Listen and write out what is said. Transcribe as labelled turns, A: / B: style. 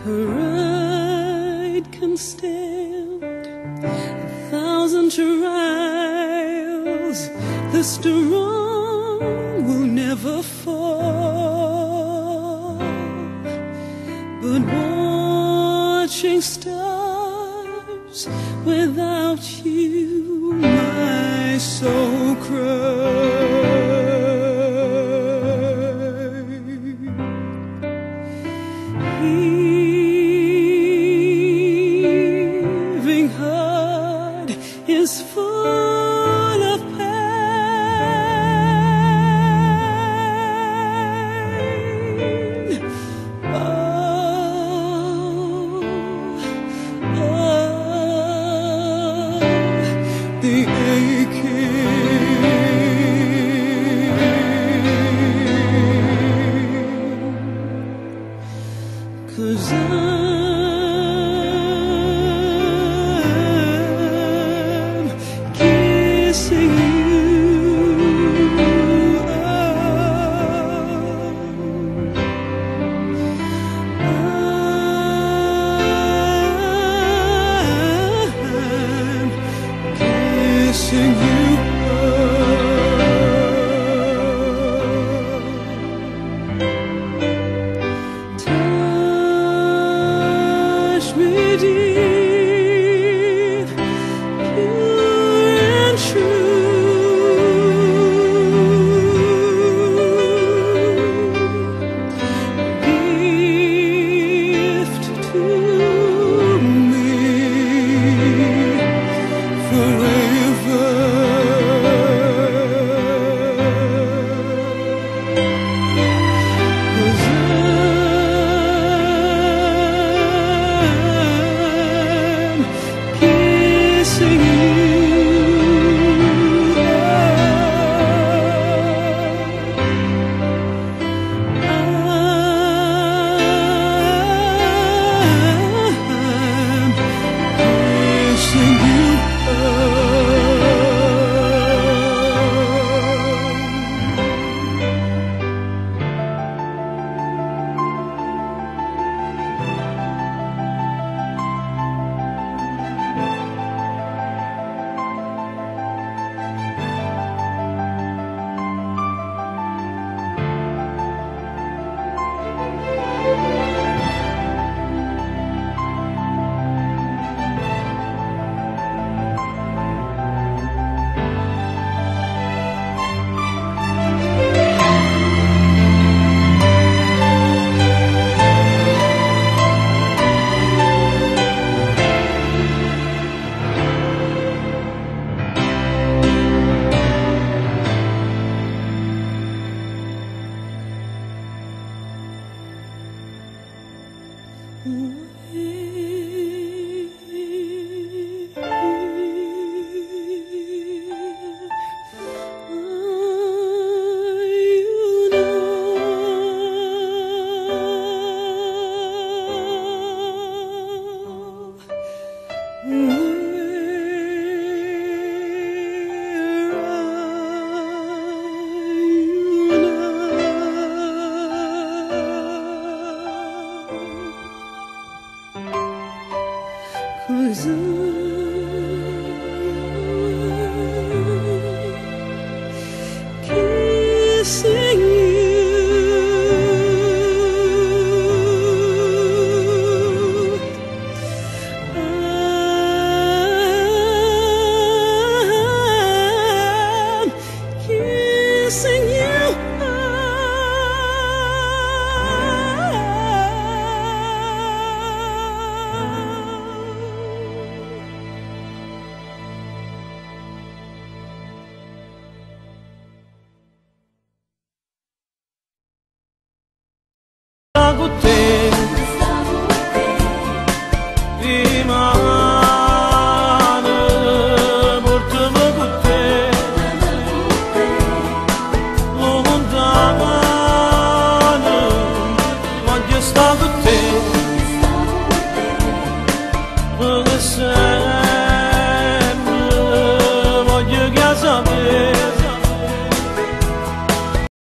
A: Her ride can stand 1,000 trials. The strong will never fall, but watching stars without you, my soul cries. Heaving heart is full of pain. The aching, 'cause I'm kissing you. I'm kissing you. Touch me deep, pure and true. Gift to me forever. Cause I'm kissing you. I'm kissing you.
B: Con te rimane portami con te lontano voglio stare